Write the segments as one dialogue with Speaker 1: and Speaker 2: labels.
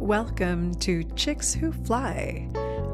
Speaker 1: Welcome to Chicks Who Fly,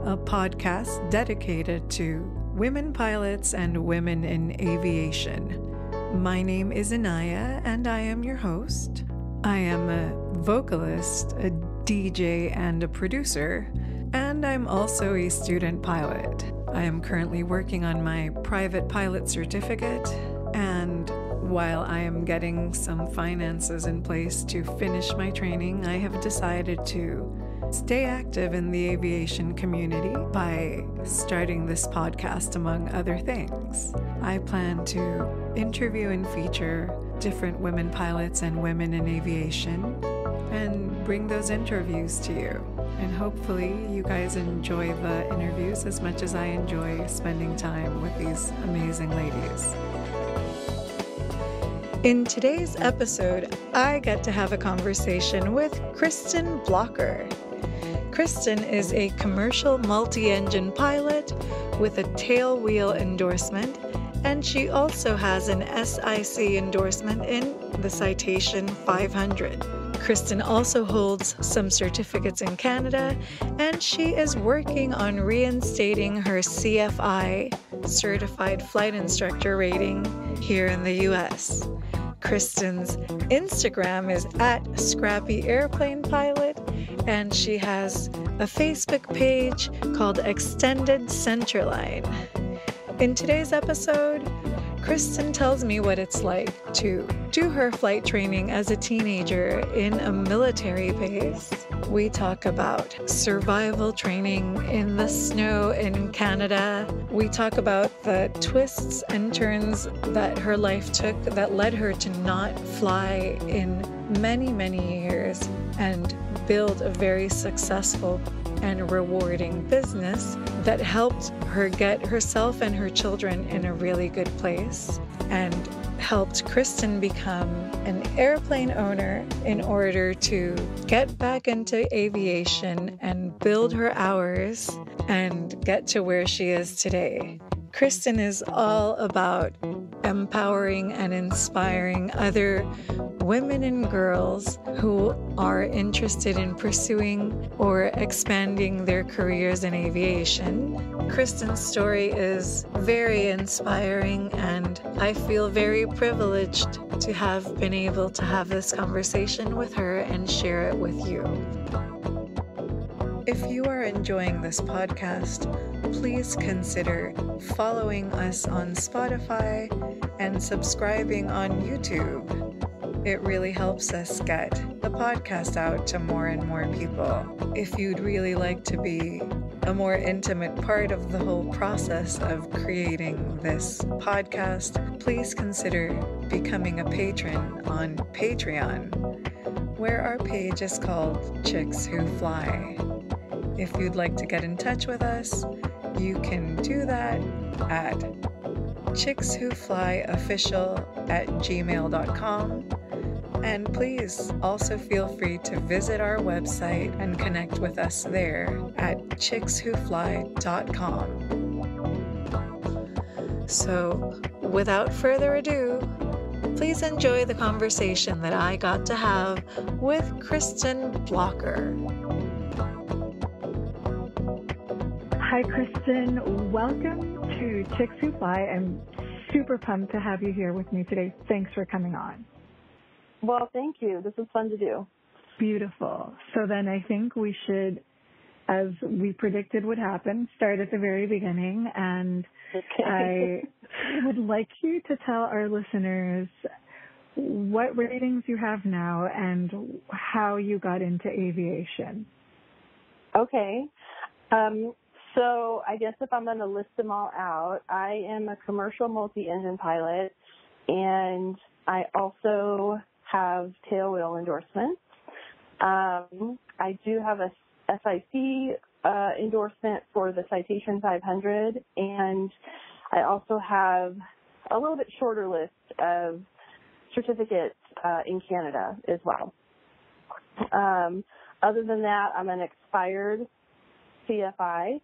Speaker 1: a podcast dedicated to women pilots and women in aviation. My name is Anaya, and I am your host. I am a vocalist, a DJ, and a producer, and I'm also a student pilot. I am currently working on my private pilot certificate, and while I am getting some finances in place to finish my training, I have decided to stay active in the aviation community by starting this podcast, among other things. I plan to interview and feature different women pilots and women in aviation and bring those interviews to you. And hopefully you guys enjoy the interviews as much as I enjoy spending time with these amazing ladies. In today's episode, I get to have a conversation with Kristyn Blocher. Kristyn is a commercial multi-engine pilot with a tailwheel endorsement, and she also has an SIC endorsement in the Citation 500. Kristyn also holds some certificates in Canada, and she is working on reinstating her CFI, Certified Flight Instructor rating, here in the US. Kristyn's Instagram is @ScrappyAirplanePilot, and she has a Facebook page called Extended Centerline. In today's episode, Kristyn tells me what it's like to do her flight training as a teenager in a military base. We talk about survival training in the snow in Canada. We talk about the twists and turns that her life took that led her to not fly in many, many years and build a very successful and rewarding business that helped her get herself and her children in a really good place and helped Kristyn become an airplane owner in order to get back into aviation and build her hours and get to where she is today. Kristyn is all about empowering and inspiring other women and girls who are interested in pursuing or expanding their careers in aviation. Kristyn's story is very inspiring, and I feel very privileged to have been able to have this conversation with her and share it with you. If you are enjoying this podcast, please consider following us on Spotify and subscribing on YouTube. It really helps us get the podcast out to more and more people. If you'd really like to be a more intimate part of the whole process of creating this podcast, please consider becoming a patron on Patreon, where our page is called Chicks Who Fly. If you'd like to get in touch with us, you can do that at chickswhoflyofficial@gmail.com. And please also feel free to visit our website and connect with us there at chickswhofly.com. So, without further ado, please enjoy the conversation that I got to have with Kristyn Blocher. Hi, Kristyn. Welcome to Chicks Who Fly. I'm super pumped to have you here with me today. Thanks for coming on.
Speaker 2: Well, thank you. This is fun to do.
Speaker 1: Beautiful. So then I think we should, as we predicted would happen, start at the very beginning. And
Speaker 2: Okay.
Speaker 1: I would like you to tell our listeners what ratings you have now and how you got into aviation.
Speaker 2: Okay. So I guess if I'm going to list them all out, I am a commercial multi-engine pilot, and I also have tailwheel endorsements. I do have a SIC endorsement for the Citation 500, and I also have a little bit shorter list of certificates in Canada as well. Other than that, I'm an expired CFI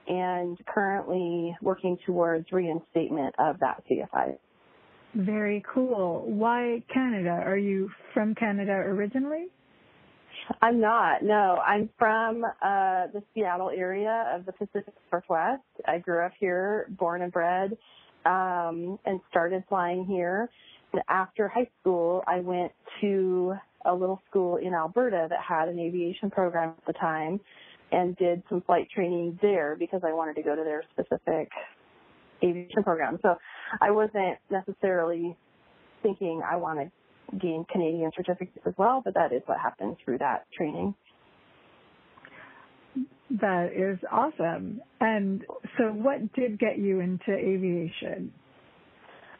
Speaker 2: and currently working towards reinstatement of that CFI.
Speaker 1: Very cool. Why Canada? Are you from Canada originally?
Speaker 2: I'm not. No, I'm from the Seattle area of the Pacific Northwest. I grew up here, born and bred, and started flying here. And after high school, I went to a little school in Alberta that had an aviation program at the time and did some flight training there because I wanted to go to their specific aviation program. So I wasn't necessarily thinking I want to gain Canadian certificates as well, but that is what happened through that training.
Speaker 1: That is awesome. And so what did get you into aviation?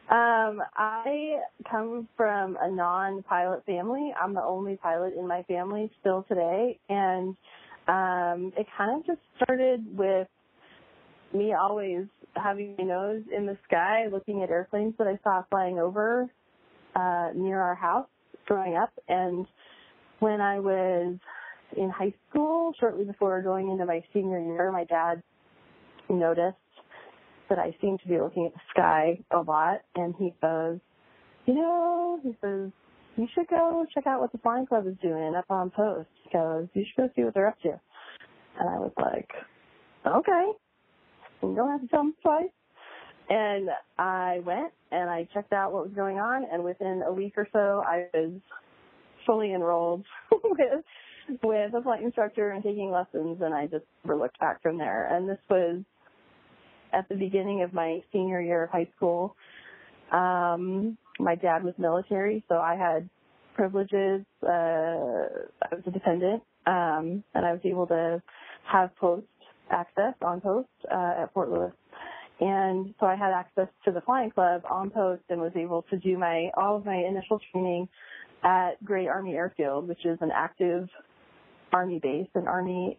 Speaker 2: I come from a non-pilot family. I'm the only pilot in my family still today, and it kind of just started with me always having my nose in the sky, looking at airplanes that I saw flying over near our house growing up. And when I was in high school, shortly before going into my senior year, my dad noticed that I seemed to be looking at the sky a lot, and he goes, he says, you should go check out what the flying club is doing up on post. He goes, you should go see what they're up to. And I was like, okay, you don't have to tell me twice. And I went and I checked out what was going on, and within a week or so, I was fully enrolled with a flight instructor and taking lessons, and I just never looked back from there. And this was at the beginning of my senior year of high school. My dad was military, so I had privileges. I was a dependent, and I was able to have post access on post at Fort Lewis. And so I had access to the flying club on post and was able to do all of my initial training at Gray Army Airfield, which is an active Army base, an Army,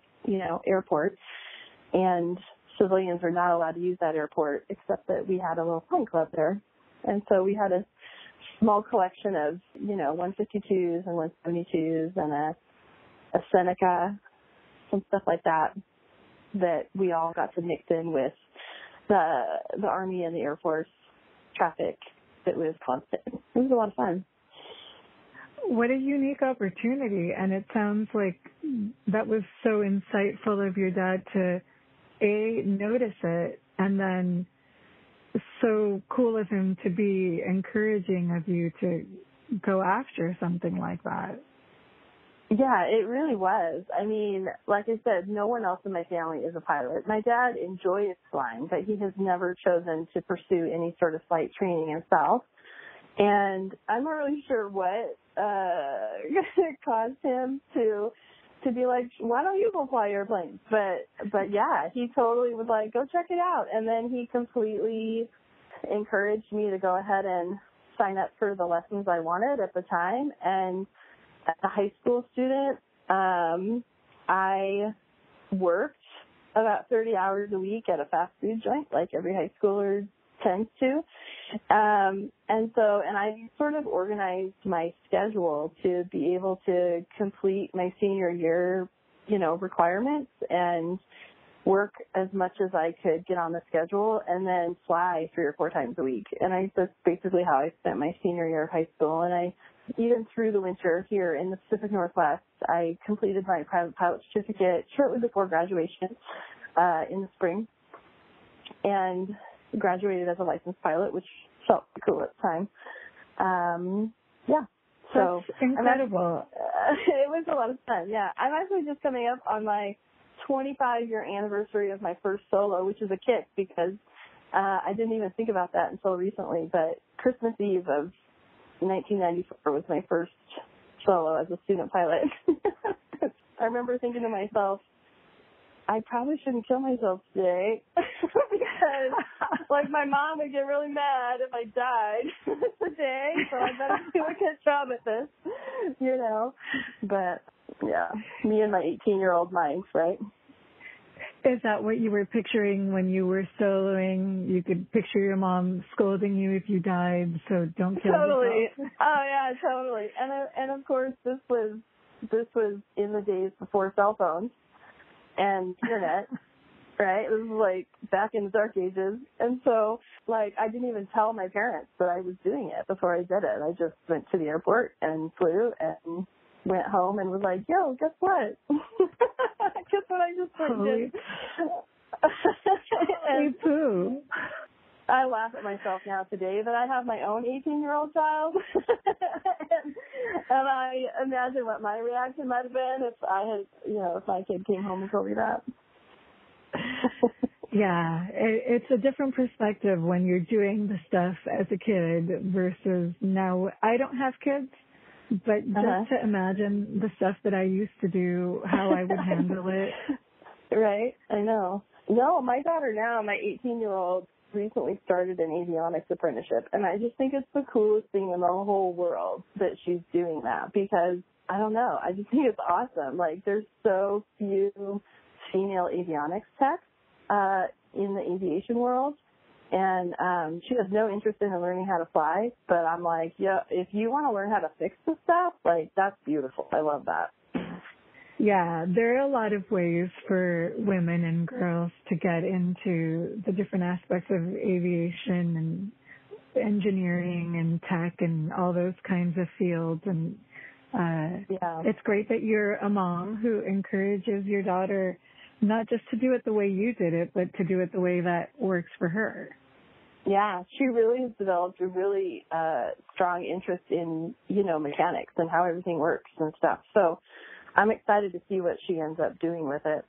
Speaker 2: airport. And civilians are not allowed to use that airport, except that we had a little flying club there. And so we had a small collection of, 152s and 172s and a Seneca, some stuff like that we all got to mix in with the Army and the Air Force traffic that was constant. It was a lot of fun.
Speaker 1: What a unique opportunity. And it sounds like that was so insightful of your dad to, A, notice it, and then so cool of him to be encouraging of you to go after something like that.
Speaker 2: Yeah, it really was. I mean, like I said, no one else in my family is a pilot. My dad enjoys flying, but he has never chosen to pursue any sort of flight training himself. And I'm not really sure what caused him to be like, why don't you go fly airplanes? But yeah, he totally was like, go check it out. And then he completely encouraged me to go ahead and sign up for the lessons I wanted at the time. And as a high school student, I worked about 30 hours a week at a fast food joint, like every high schooler tends to. And I sort of organized my schedule to be able to complete my senior year, requirements and work as much as I could get on the schedule and then fly 3 or 4 times a week. And that's basically how I spent my senior year of high school. And even through the winter here in the Pacific Northwest, I completed my private pilot certificate shortly before graduation in the spring and graduated as a licensed pilot, which felt cool at the time. So
Speaker 1: that's incredible.
Speaker 2: It was a lot of fun. Yeah, I'm actually just coming up on my 25-year anniversary of my first solo, which is a kick because I didn't even think about that until recently. But Christmas Eve of 1994 was my first solo as a student pilot. I remember thinking to myself, I probably shouldn't kill myself today because, my mom would get really mad if I died today, so I better do a good job at this, But, yeah, me and my 18-year-old mind, right?
Speaker 1: Is that what you were picturing when you were soloing? You could picture your mom scolding you if you died, so don't kill
Speaker 2: yourself.
Speaker 1: Totally.
Speaker 2: Oh, yeah, totally. And of course, this was in the days before cell phones and internet, right? It was back in the dark ages. And so, I didn't even tell my parents that I was doing it before I did it. I just went to the airport and flew and went home and was like, yo, guess what? Guess what I just did?
Speaker 1: Holy poo.
Speaker 2: I laugh at myself now today that I have my own 18-year-old child. and I imagine what my reaction might have been if I had, if my kid came home and told me that.
Speaker 1: Yeah, it's a different perspective when you're doing the stuff as a kid versus now. I don't have kids, but just to imagine the stuff that I used to do, how I would handle it.
Speaker 2: Right, I know. No, my daughter now, my 18-year-old, recently started an avionics apprenticeship, and I just think it's the coolest thing in the whole world that she's doing that because, I don't know, I just think it's awesome. Like, there's so few female avionics techs in the aviation world, and she has no interest in learning how to fly, but I'm like, yeah, if you want to learn how to fix this stuff, like, that's beautiful. I love that.
Speaker 1: Yeah, there are a lot of ways for women and girls to get into the different aspects of aviation and engineering and tech and all those kinds of fields. And it's great that you're a mom who encourages your daughter not just to do it the way you did it, but to do it the way that works for her.
Speaker 2: Yeah, she really has developed a really strong interest in, mechanics and how everything works and stuff. So I'm excited to see what she ends up doing with it.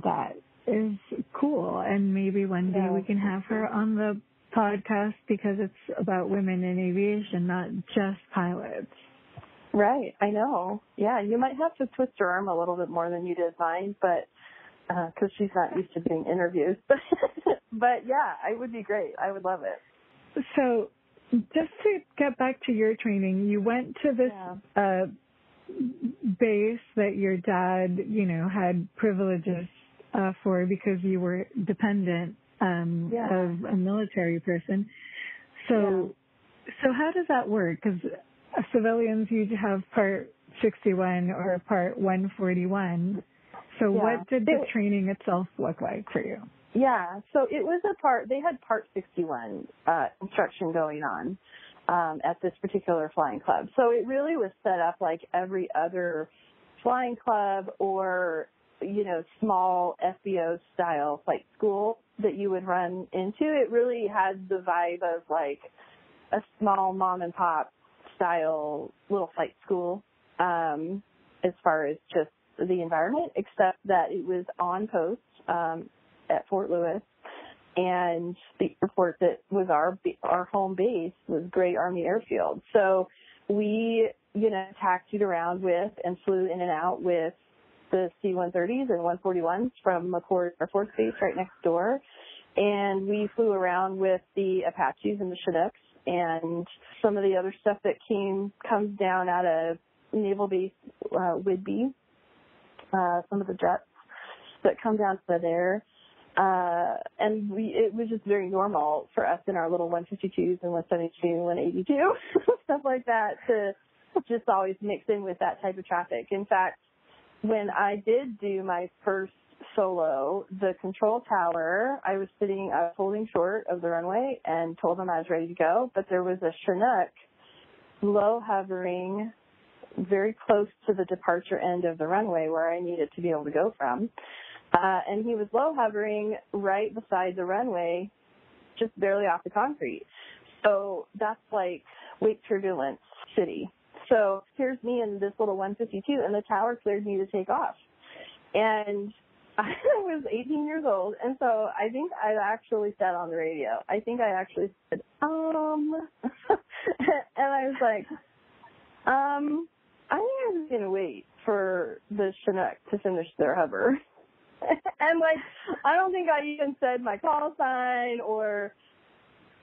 Speaker 1: That is cool. And maybe one day we can have her on the podcast because it's about women in aviation, not just pilots.
Speaker 2: Right. I know. Yeah. You might have to twist her arm a little bit more than you did mine, but because she's not used to doing interviews. But yeah, it would be great. I would love it.
Speaker 1: So just to get back to your training, you went to this base that your dad, had privileges for because you were dependent of a military person. So how does that work? Because civilians usually have Part 61 or Part 141. So what did the training itself look like for you?
Speaker 2: Yeah, so it was they had Part 61 instruction going on at this particular flying club. So it really was set up like every other flying club or, small FBO style flight school that you would run into. It really had the vibe of like a small mom and pop style little flight school as far as just the environment, except that it was on post at Fort Lewis, and the airport that was our home base was Gray Army Airfield. So we, taxied around with and flew in and out with the C-130s and 141s from McCord Air Force Base right next door, and we flew around with the Apaches and the Chinooks and some of the other stuff that comes down out of Naval Base Whidbey. Some of the jets that come down to there. And it was just very normal for us in our little 152s and 172, 182, stuff like that to just always mix in with that type of traffic. In fact, when I did do my first solo, the control tower, I was holding short of the runway and told them I was ready to go, but there was a Chinook low hovering very close to the departure end of the runway where I needed to be able to go from. And he was low hovering right beside the runway, just barely off the concrete. So that's like wake turbulence city. So here's me in this little 152, and the tower cleared me to take off. And I was 18 years old, and so I think I actually said on the radio, I think I actually said, and I was like, I think I'm just going to wait for the Chinook to finish their hover. And, like, I don't think I even said my call sign or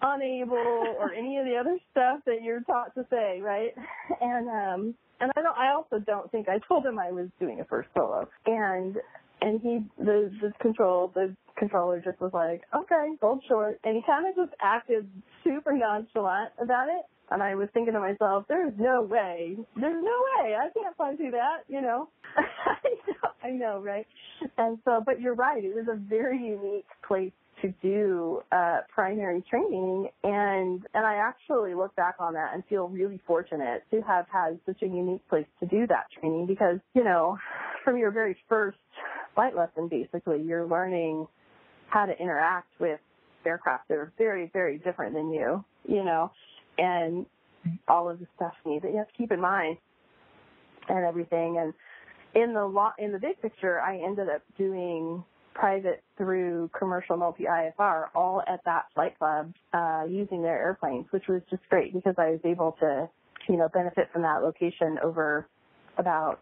Speaker 2: unable or any of the other stuff that you're taught to say, right? And I also don't think I told him I was doing a first solo. And the controller just was like, okay, hold short. And he kind of just acted super nonchalant about it. And I was thinking to myself, there's no way. I can't fly through that, I know, right? And so, but you're right. It was a very unique place to do primary training, and I actually look back on that and feel really fortunate to have had such a unique place to do that training because, you know, from your very first flight lesson, basically, you're learning how to interact with aircraft that are very, very different than you, you know, and all of the stuff that you have to keep in mind and everything. And in the big picture, I ended up doing private through commercial multi-IFR all at that flight club using their airplanes, which was just great because I was able to, you know, benefit from that location over about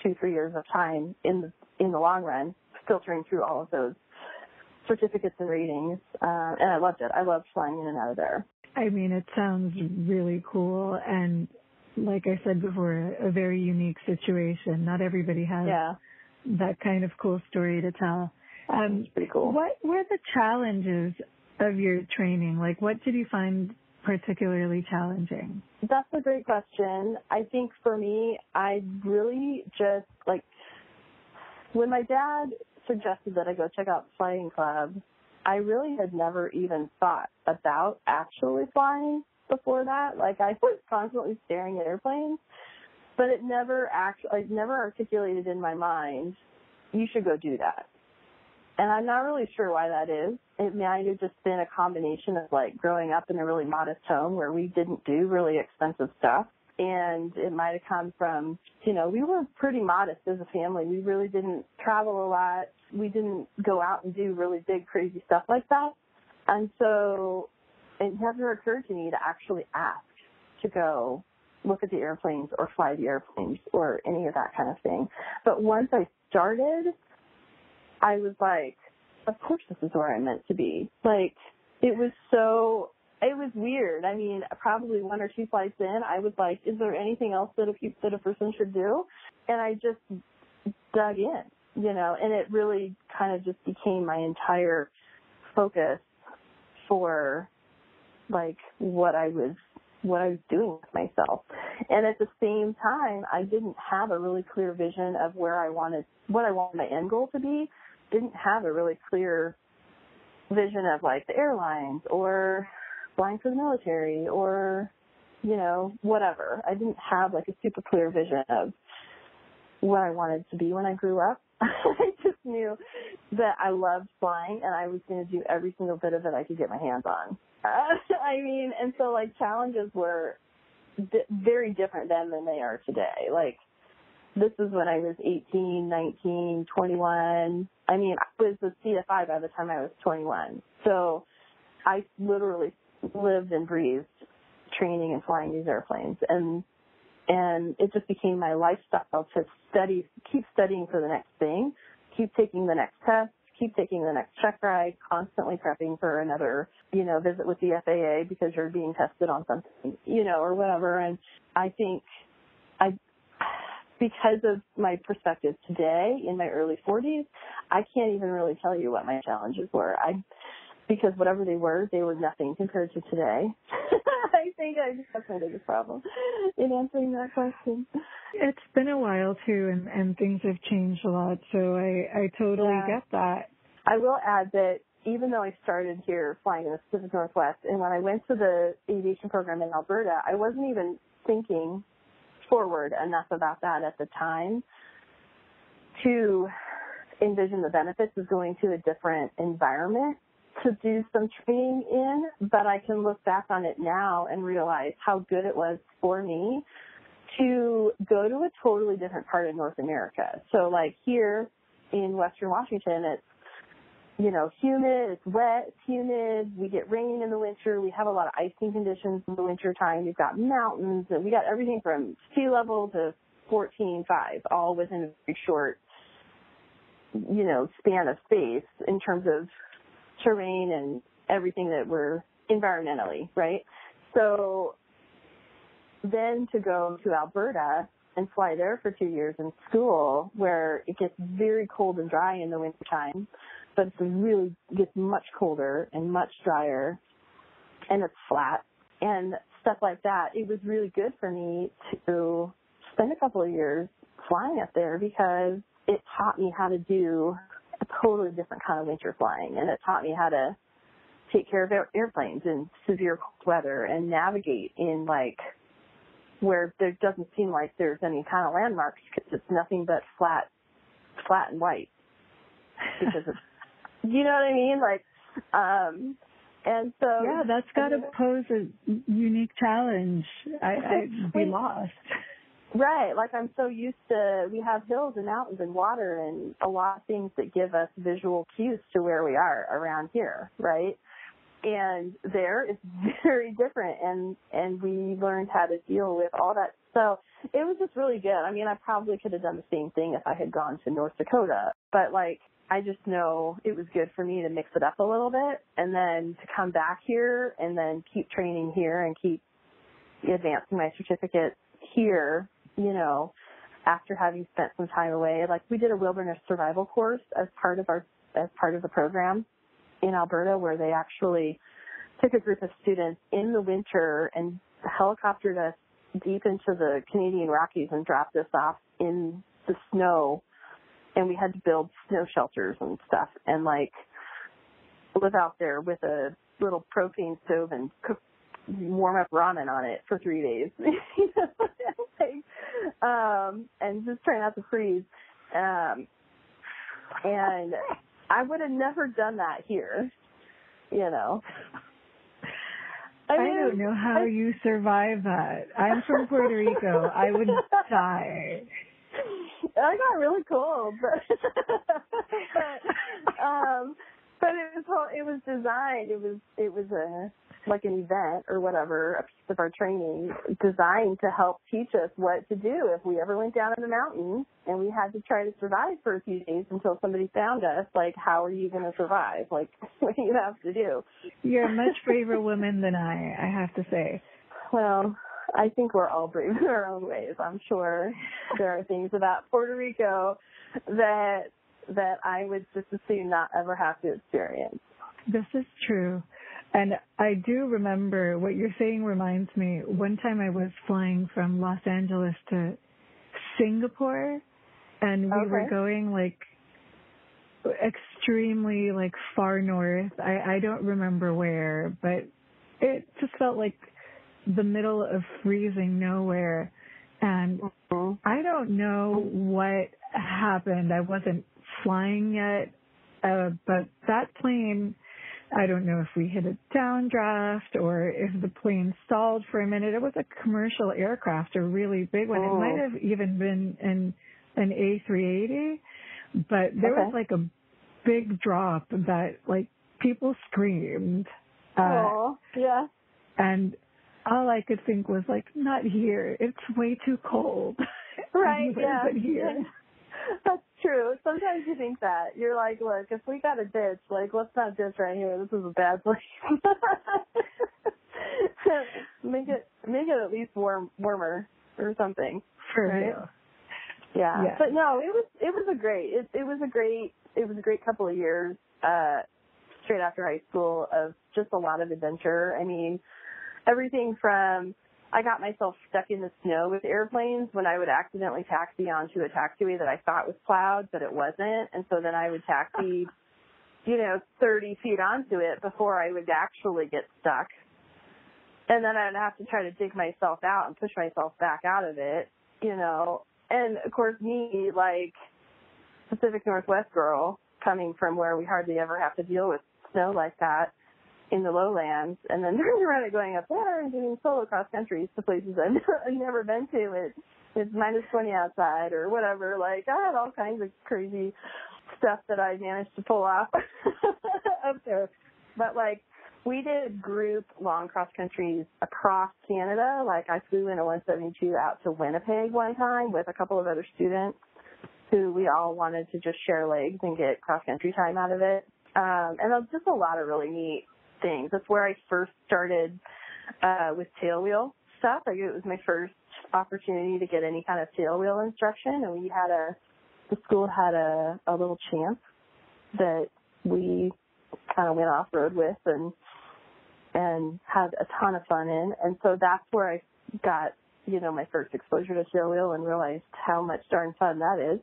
Speaker 2: 2-3 years of time in the long run, filtering through all of those certificates and ratings. And I loved it. I loved flying in and out of there.
Speaker 1: I mean, it sounds really cool. And like I said before, a very unique situation. Not everybody has that kind of cool story to tell.
Speaker 2: It's pretty cool.
Speaker 1: What were the challenges of your training? Like, what did you find particularly challenging?
Speaker 2: That's a great question. I think for me, I really just, like, when my dad suggested that I go check out the flying club, I really had never even thought about actually flying before that. Like, I was constantly staring at airplanes, but it never articulated in my mind, you should go do that. And I'm not really sure why that is. It might have just been a combination of, like, growing up in a really modest home where we didn't do really expensive stuff. And it might have come from, you know, we were pretty modest as a family. We really didn't travel a lot. We didn't go out and do really big, crazy stuff like that. And so it never occurred to me to actually ask to go look at the airplanes or fly the airplanes or any of that kind of thing. But once I started, I was like, of course this is where I'm meant to be. Like, it was weird. I mean, probably 1 or 2 flights in, I was like, is there anything else that a person should do? And I just dug in, you know, and it really kind of just became my entire focus for, like, what I was doing with myself. And at the same time, I didn't have a really clear vision of what I wanted my end goal to be. Didn't have a really clear vision of, like, the airlines or flying for the military or, you know, whatever. I didn't have, like, a super clear vision of what I wanted to be when I grew up. I just knew that I loved flying and I was going to do every single bit of it I could get my hands on. I mean, and so, like, challenges were very different then than they are today. Like, this is when I was 18, 19, 21. I mean, I was a CFI by the time I was 21. So I literally lived and breathed training and flying these airplanes. And it just became my lifestyle to keep studying for the next thing, keep taking the next test, keep taking the next check ride, constantly prepping for another, you know, visit with the FAA because you're being tested on something, you know, or whatever. And I think because of my perspective today in my early 40s, I can't even really tell you what my challenges were. Because whatever they were nothing compared to today. I think that's my biggest problem in answering that question.
Speaker 1: It's been a while, too, and things have changed a lot, so I totally get that.
Speaker 2: I will add that even though I started here flying in the Pacific Northwest, and when I went to the aviation program in Alberta, I wasn't even thinking forward enough about that at the time to envision the benefits of going to a different environment to do some training in, but I can look back on it now and realize how good it was for me to go to a totally different part of North America. So, like, here in Western Washington, it's, you know, humid, it's wet, it's humid, we get rain in the winter, we have a lot of icing conditions in the winter time, we've got mountains, and we got everything from sea level to 14.5, all within a very short, you know, span of space in terms of terrain and everything that we're environmentally, right? So then to go to Alberta and fly there for 2 years in school where it gets very cold and dry in the wintertime, but it gets much colder and much drier and it's flat and stuff like that. It was really good for me to spend a couple of years flying up there because it taught me how to do a totally different kind of winter flying, and it taught me how to take care of airplanes in severe cold weather and navigate in like where there doesn't seem like there's any kind of landmarks because it's nothing but flat and white. Because it's, you know what I mean? Like, and so
Speaker 3: yeah, that's got to pose a unique challenge. I'd be lost.
Speaker 2: Right. Like I'm so used to, we have hills and mountains and water and a lot of things that give us visual cues to where we are around here. Right. And there it's very different, and we learned how to deal with all that. So it was just really good. I mean, I probably could have done the same thing if I had gone to North Dakota, but like, I just know it was good for me to mix it up a little bit and then to come back here and then keep training here and keep advancing my certificate here, you know, after having spent some time away. Like we did a wilderness survival course as part of the program in Alberta, where they actually took a group of students in the winter and helicoptered us deep into the Canadian Rockies and dropped us off in the snow. And we had to build snow shelters and stuff and like live out there with a little propane stove and warm up ramen on it for 3 days. And just try not to freeze. And I would have never done that here, you know.
Speaker 3: I don't know how you survive that. I'm from Puerto Rico. I would die.
Speaker 2: I got really cold, but it was designed. It was like an event or whatever, a piece of our training designed to help teach us what to do if we ever went down in the mountains and we had to try to survive for a few days until somebody found us. Like, how are you going to survive? Like, what do you have to do?
Speaker 3: You're a much braver woman than I have to say.
Speaker 2: Well, I think we're all brave in our own ways. I'm sure there are things about Puerto Rico that I would just as soon not ever have to experience.
Speaker 3: This is true. And I do remember what you're saying reminds me, one time I was flying from Los Angeles to Singapore, and we were going like extremely like far north. I don't remember where, but it just felt like the middle of freezing nowhere. And I don't know what happened. I wasn't flying yet, but that plane, I don't know if we hit a downdraft or if the plane stalled for a minute. It was a commercial aircraft, a really big one. It might have even been an A380, but there was like a big drop that like people screamed.
Speaker 2: Yeah.
Speaker 3: And all I could think was like, not here. It's way too cold.
Speaker 2: Right, yeah.
Speaker 3: But here.
Speaker 2: Yeah. That's true. Sometimes you think that. You're like, look, if we got a ditch, like, let's not ditch right here. This is a bad place. make it at least warmer or something.
Speaker 3: For
Speaker 2: right?
Speaker 3: real.
Speaker 2: Yeah. But no, it was a great couple of years straight after high school of just a lot of adventure. I mean, everything from I got myself stuck in the snow with airplanes when I would accidentally taxi onto a taxiway that I thought was plowed, but it wasn't. And so then I would taxi, 30 feet onto it before I would actually get stuck. And then I'd have to try to dig myself out and push myself back out of it, And, of course, me, like, Pacific Northwest girl, coming from where we hardly ever have to deal with snow like that, in the lowlands, and then turning around and going up there and doing solo cross countries to places I've never been to. It's minus 20 outside or whatever. Like, I had all kinds of crazy stuff that I managed to pull off up there. But, like, we did group long cross countries across Canada. Like, I flew in a 172 out to Winnipeg one time with a couple of other students who we all wanted to just share legs and get cross country time out of it. And there's just a lot of really neat things. That's where I first started with tailwheel stuff. Like, it was my first opportunity to get any kind of tailwheel instruction, and the school had a little Champ that we kind of went off road with and had a ton of fun in. And so that's where I got my first exposure to tailwheel and realized how much darn fun that is.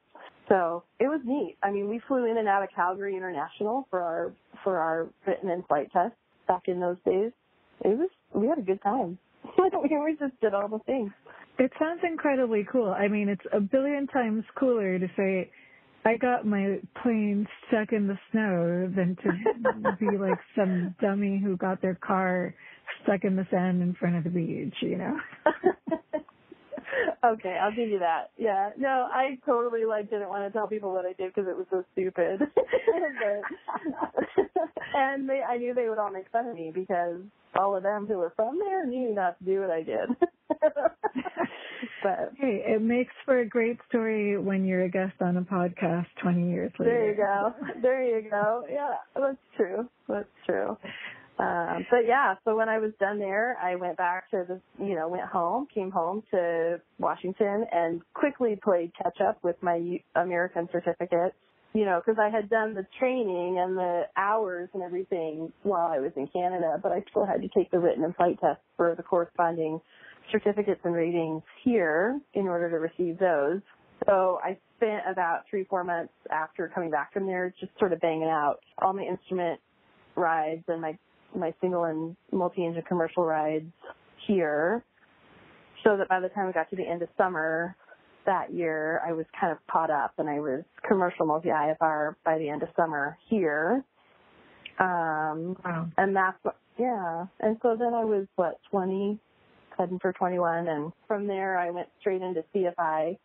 Speaker 2: So it was neat. I mean, we flew in and out of Calgary International for our written and flight tests back in those days. We had a good time. we just did all the things.
Speaker 3: It sounds incredibly cool. I mean, it's a billion times cooler to say, I got my plane stuck in the snow than to be like some dummy who got their car stuck in the sand in front of the beach, you know?
Speaker 2: Okay, I'll give you that. Yeah. No, I totally didn't want to tell people what I did because it was so stupid. And I knew they would all make fun of me because all of them who were from there knew not to do what I did. But
Speaker 3: hey, it makes for a great story when you're a guest on a podcast 20 years later.
Speaker 2: There you go. Yeah, that's true. But yeah, so when I was done there, I went back to came home to Washington and quickly played catch up with my American certificate, because I had done the training and the hours and everything while I was in Canada, but I still had to take the written and flight test for the corresponding certificates and ratings here in order to receive those. So I spent about 3-4 months after coming back from there just sort of banging out all my instrument rides and my single and multi-engine commercial rides here, so that by the time we got to the end of summer that year, I was kind of caught up and I was commercial multi-IFR by the end of summer here.
Speaker 3: Wow.
Speaker 2: And that's and so then I was 20, heading for 21, and from there I went straight into CFI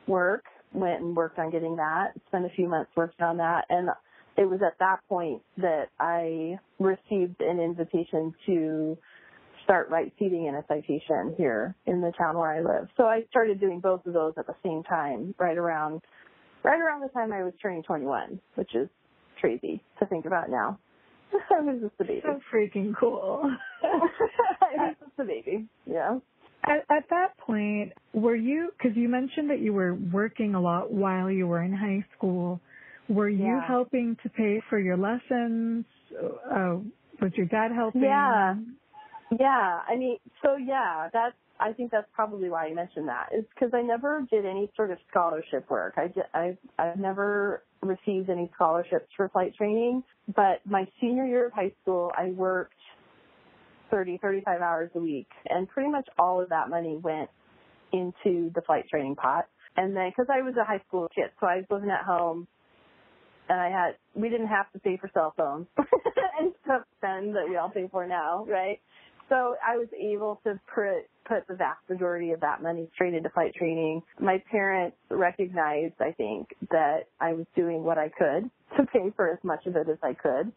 Speaker 2: work, went and worked on getting that, spent a few months working on that, and it was at that point that I received an invitation to start right seating in a citation here in the town where I live. So I started doing both of those at the same time, right around the time I was turning 21, which is crazy to think about now. I was just a baby.
Speaker 3: So freaking cool.
Speaker 2: I was just a baby, yeah.
Speaker 3: At that point, because you mentioned that you were working a lot while you were in high school, were you helping to pay for your lessons? Was your dad helping?
Speaker 2: Yeah. I mean, I think that's probably why you mentioned that, is because I never did any sort of scholarship work. I've never received any scholarships for flight training, but my senior year of high school, I worked 35 hours a week, and pretty much all of that money went into the flight training pot. And then, because I was a high school kid, so I was living at home, and we didn't have to pay for cell phones and stuff then that we all pay for now, right? So I was able to put the vast majority of that money straight into flight training. My parents recognized, I think, that I was doing what I could to pay for as much of it as I could.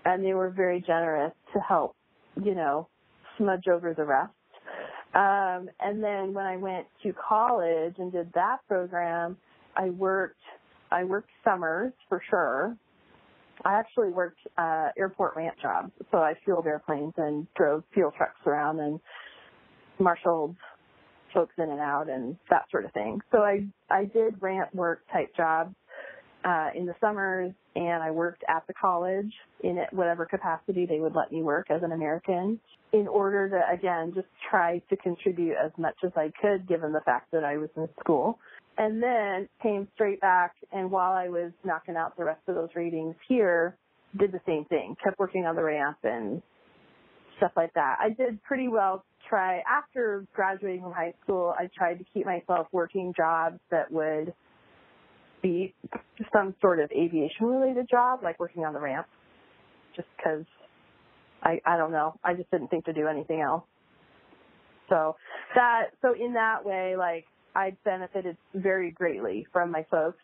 Speaker 2: And they were very generous to help, smudge over the rest. And then when I went to college and did that program, I worked summers for sure. I actually worked airport ramp jobs, so I fueled airplanes and drove fuel trucks around and marshaled folks in and out and that sort of thing. So I did ramp work type jobs in the summers, and I worked at the college in whatever capacity they would let me work as an American, in order to, again, just try to contribute as much as I could given the fact that I was in school. And then came straight back, and while I was knocking out the rest of those ratings here, did the same thing, kept working on the ramp and stuff like that. I did pretty well after graduating from high school, I tried to keep myself working jobs that would be some sort of aviation-related job, like working on the ramp, just because, I don't know, I just didn't think to do anything else. So in that way, I benefited very greatly from my folks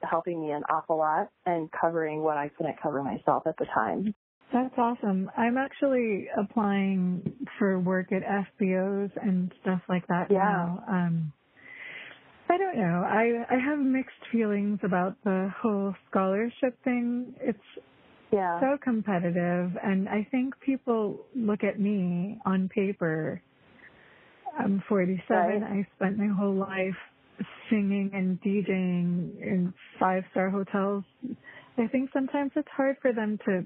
Speaker 2: helping me an awful lot and covering what I couldn't cover myself at the time.
Speaker 3: That's awesome. I'm actually applying for work at FBOs and stuff like that now. I don't know. I have mixed feelings about the whole scholarship thing. It's so competitive, and I think people look at me on paper. I'm 47.
Speaker 2: Right.
Speaker 3: I spent my whole life singing and DJing in 5-star hotels. I think sometimes it's hard for them to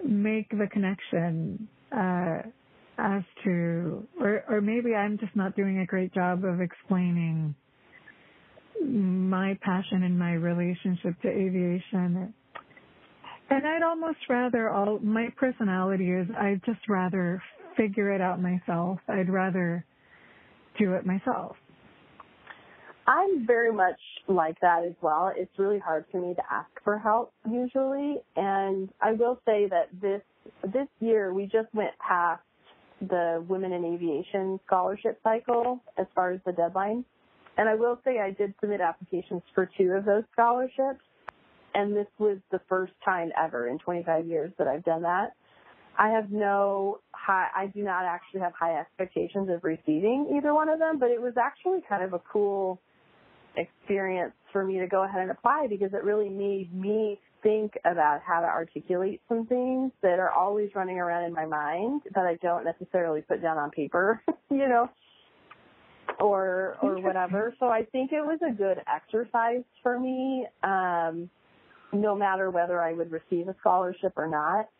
Speaker 3: make the connection as to, or maybe I'm just not doing a great job of explaining my passion and my relationship to aviation. And I'd almost rather, my personality is I'd just rather figure it out myself. I'd rather do it myself.
Speaker 2: I'm very much like that as well. It's really hard for me to ask for help usually. And I will say that this year we just went past the Women in Aviation scholarship cycle as far as the deadline. And I will say I did submit applications for 2 of those scholarships. And this was the first time ever in 25 years that I've done that. I do not actually have high expectations of receiving either one of them, but it was actually kind of a cool experience for me to go ahead and apply because it really made me think about how to articulate some things that are always running around in my mind that I don't necessarily put down on paper, or whatever. So I think it was a good exercise for me, no matter whether I would receive a scholarship or not,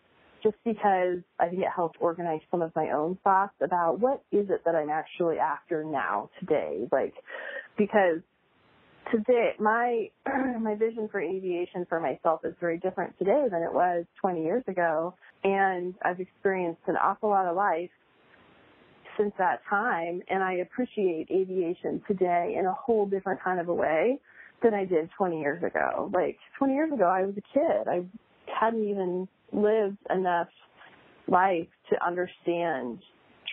Speaker 2: just because I think it helped organize some of my own thoughts about what is it that I'm actually after now today, because today, my vision for aviation for myself is very different today than it was 20 years ago, and I've experienced an awful lot of life since that time, and I appreciate aviation today in a whole different kind of a way than I did 20 years ago. 20 years ago, I was a kid. I hadn't even lived enough life to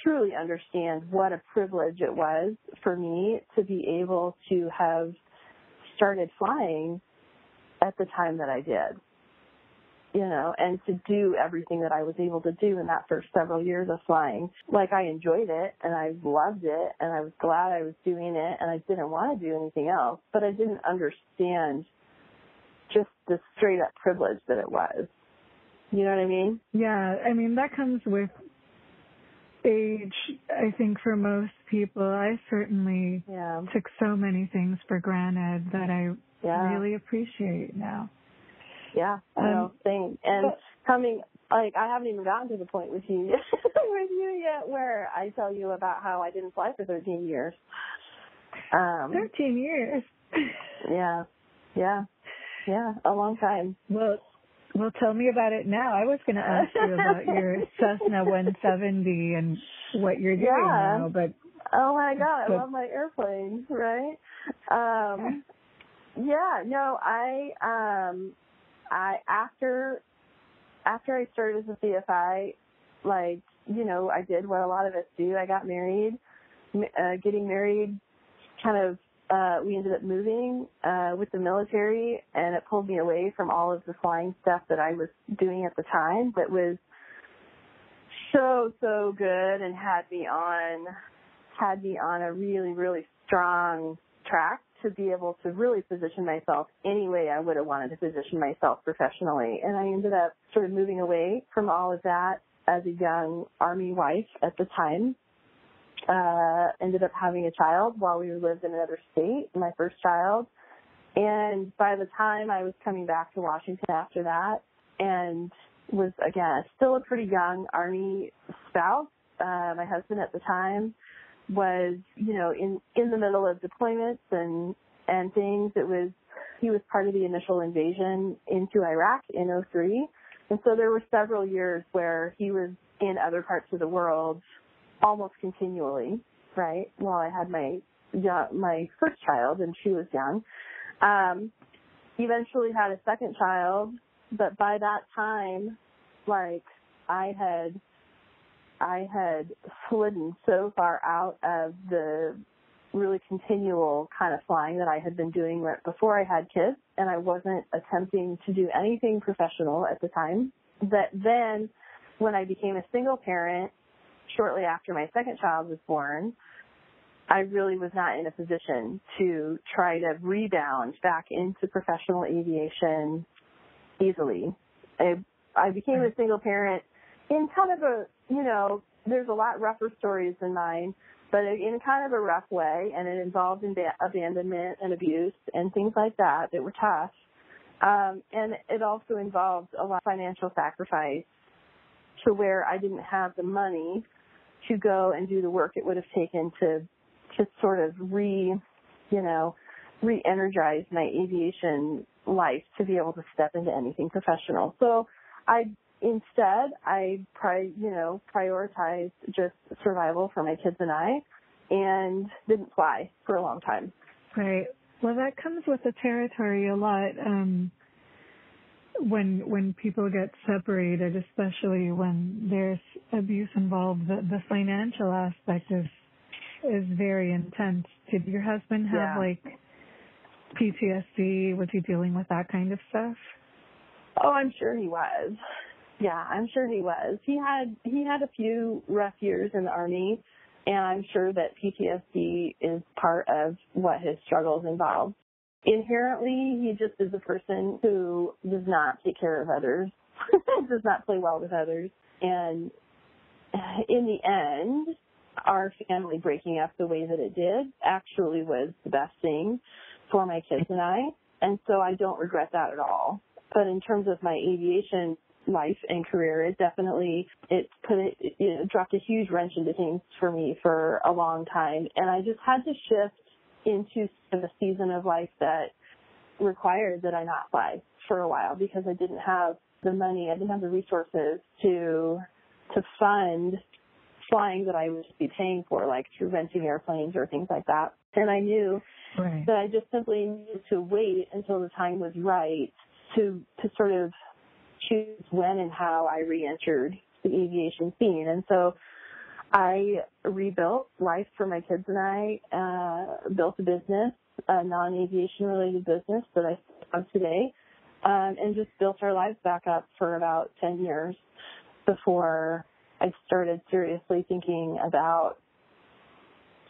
Speaker 2: truly understand what a privilege it was for me to be able to have started flying at the time that I did, and to do everything that I was able to do in that first several years of flying. I enjoyed it and I loved it and I was glad I was doing it and I didn't want to do anything else, but I didn't understand just the straight up privilege that it was. You know what I mean?
Speaker 3: Yeah, that comes with age, I think, for most people. I certainly took so many things for granted that I really appreciate now.
Speaker 2: Yeah, I know, same. And I haven't even gotten to the point with you yet where I tell you about how I didn't fly for 13 years.
Speaker 3: 13 years?
Speaker 2: Yeah, a long time.
Speaker 3: Well, tell me about it now. I was going to ask you about your Cessna 170 and what you're doing now, but...
Speaker 2: Oh my God, I love my airplanes, right? After I started as a CFI, I did what a lot of us do. I got married. Getting married we ended up moving with the military, and it pulled me away from all of the flying stuff that I was doing at the time that was so good and had me on a really, really strong track to be able to really position myself any way I would have wanted to position myself professionally. And I ended up sort of moving away from all of that as a young Army wife at the time. Ended up having a child while we lived in another state, my first child. And by the time I was coming back to Washington after that, and was, again, still a pretty young Army spouse, my husband at the time was, in the middle of deployments and things. He was part of the initial invasion into Iraq in 2003. And so there were several years where he was in other parts of the world almost continually, right, while I had my first child, and she was young. Eventually had a second child, but by that time, I had slidden so far out of the really continual kind of flying that I had been doing right before I had kids, and I wasn't attempting to do anything professional at the time. That then, when I became a single parent, shortly after my second child was born, I really was not in a position to try to rebound back into professional aviation easily. I became a single parent in kind of a, there's a lot rougher stories than mine, but in kind of a rough way, and it involved abandonment and abuse and things like that were tough. And it also involved a lot of financial sacrifice to where I didn't have the money to go and do the work it would have taken to sort of re-energize my aviation life to be able to step into anything professional. So I prioritized just survival for my kids and I, and didn't fly for a long time.
Speaker 3: Right. Well, that comes with the territory a lot. When people get separated, especially when there's abuse involved, the financial aspect is very intense. Did your husband have like PTSD? Was he dealing with that kind of stuff?
Speaker 2: Oh, I'm sure he was. Yeah, I'm sure he was. He had a few rough years in the Army, and I'm sure that PTSD is part of what his struggles involve. Inherently, he just is a person who does not take care of others, does not play well with others. And in the end, our family breaking up the way that it did actually was the best thing for my kids and I. And so I don't regret that at all. But in terms of my aviation life and career, it dropped a huge wrench into things for me for a long time. And I just had to shift into a season of life that required that I not fly for a while, because I didn't have the money, I didn't have the resources to fund flying that I would be paying for, like through renting airplanes or things like that. And I knew that I just simply needed to wait until the time was right to sort of choose when and how I re-entered the aviation scene. And so I rebuilt life for my kids and I, built a business, a non-aviation related business that I have today, and just built our lives back up for about 10 years before I started seriously thinking about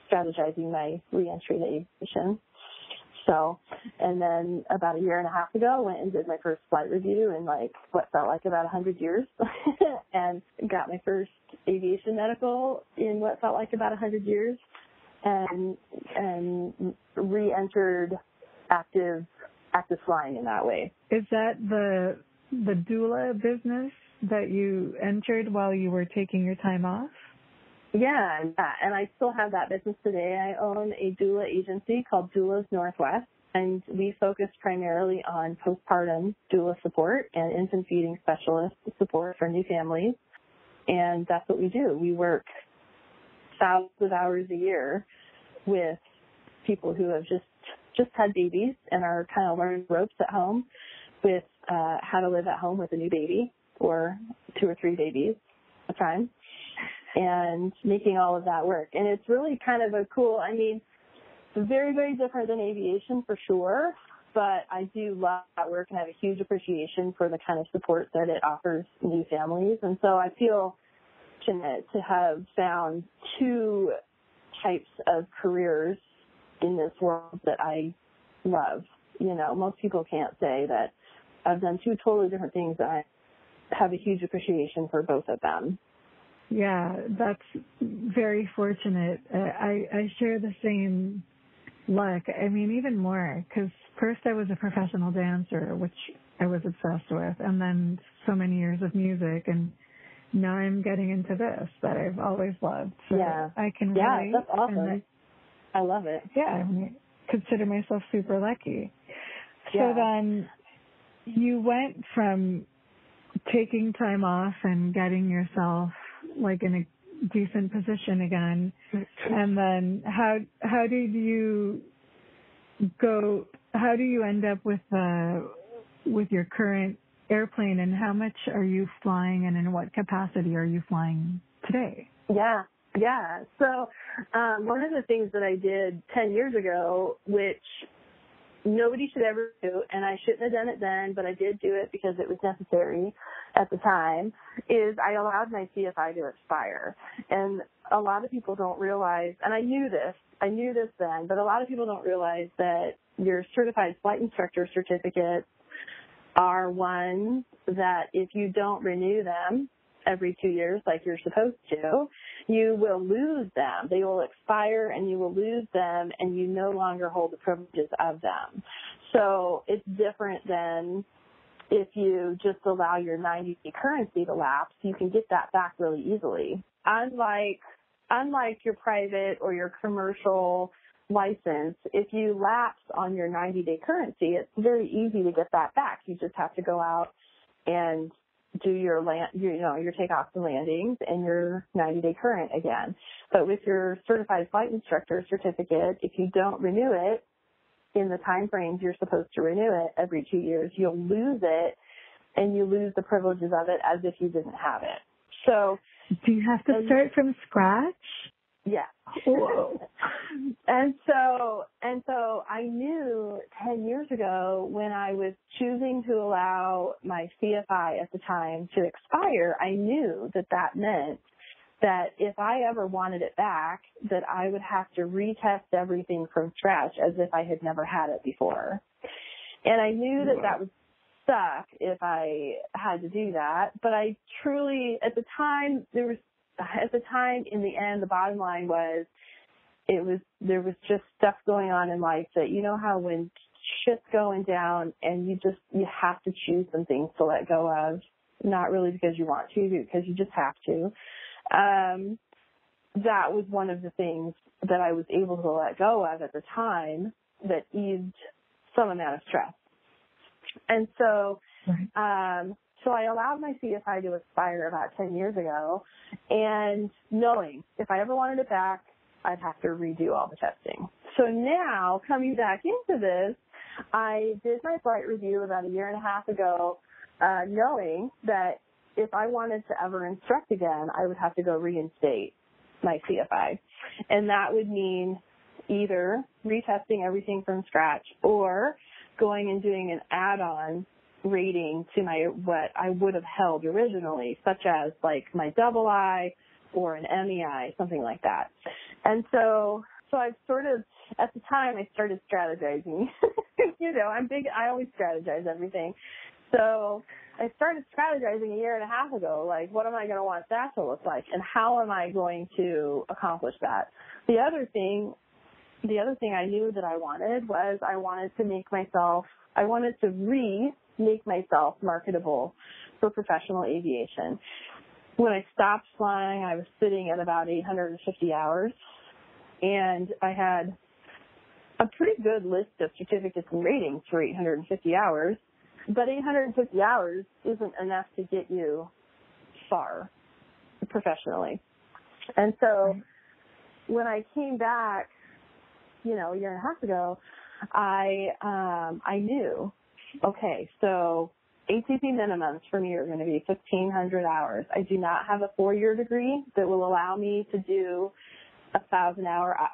Speaker 2: strategizing my re-entry to aviation. So, and then about a year and a half ago, I went and did my first flight review in like what felt like about 100 years and got my first aviation medical in what felt like about 100 years and re-entered active flying in that way.
Speaker 3: Is that the doula business that you entered while you were taking your time off?
Speaker 2: Yeah, and I still have that business today. I own a doula agency called Doulas Northwest, and we focus primarily on postpartum doula support and infant feeding specialist support for new families, and that's what we do. We work thousands of hours a year with people who have just had babies and are kind of learning ropes at home with how to live at home with a new baby or 2 or 3 babies at a time, and making all of that work. And it's really kind of it's very, very different than aviation for sure, but I do love that work and have a huge appreciation for the kind of support that it offers new families. And so I feel fortunate to have found 2 types of careers in this world that I love. You know, most people can't say that I've done 2 totally different things, and I have a huge appreciation for both of them.
Speaker 3: Yeah, that's very fortunate. I share the same luck. I mean, even more, because first I was a professional dancer, which I was obsessed with, and then so many years of music, and now I'm getting into this that I've always loved. So
Speaker 2: yeah.
Speaker 3: I can relate.
Speaker 2: Yeah, that's awesome. I love it.
Speaker 3: Yeah, I consider myself super lucky.
Speaker 2: Yeah.
Speaker 3: So then you went from taking time off and getting yourself like in a decent position again, and then how did you end up with your current airplane, and how much are you flying, and in what capacity are you flying today?
Speaker 2: Yeah. So one of the things that I did 10 years ago, which nobody should ever do, and I shouldn't have done it then, but I did do it because it was necessary at the time, is I allowed my CFI to expire. And a lot of people don't realize, and I knew this then, but a lot of people don't realize that your certified flight instructor certificates are ones that if you don't renew them every 2 years like you're supposed to, you will lose them. They will expire and you will lose them, and you no longer hold the privileges of them. So it's different than if you just allow your 90-day currency to lapse. You can get that back really easily. Unlike your private or your commercial license, if you lapse on your 90-day currency, it's very easy to get that back. You just have to go out and do your your takeoffs and landings and your 90-day current again. But with your certified flight instructor certificate, if you don't renew it in the time frames you're supposed to renew it every 2 years, you'll lose it, and you lose the privileges of it as if you didn't have it. So,
Speaker 3: do you have to start from scratch?
Speaker 2: Yeah.
Speaker 3: Whoa.
Speaker 2: And so I knew 10 years ago when I was choosing to allow my CFI at the time to expire, I knew that that meant that if I ever wanted it back, that I would have to retest everything from scratch as if I had never had it before. And I knew that that would suck if I had to do that. But I truly, at the time, in the end, the bottom line was, there was just stuff going on in life that, you know how when shit's going down and you have to choose some things to let go of, not really because you want to, because you just have to. That was one of the things that I was able to let go of at the time that eased some amount of stress. And so, so I allowed my CFI to expire about 10 years ago, and knowing if I ever wanted it back, I'd have to redo all the testing. So now, coming back into this, I did my flight review about a year and a half ago, knowing that if I wanted to ever instruct again, I would have to go reinstate my CFI. And that would mean either retesting everything from scratch or going and doing an add-on rating to what I would have held originally, such as like my double I or an MEI, something like that. And so I've sort of, at the time I started strategizing. I always strategize everything. So I started strategizing a year and a half ago, like what am I going to want that to look like and how am I going to accomplish that? The other thing I knew that I wanted was I wanted to make myself marketable for professional aviation. When I stopped flying, I was sitting at about 850 hours, and I had a pretty good list of certificates and ratings for 850 hours, but 850 hours isn't enough to get you far professionally. And so when I came back, a year and a half ago, I knew, okay, so ATP minimums for me are going to be 1,500 hours. I do not have a 4-year degree that will allow me to do 1,000 hour,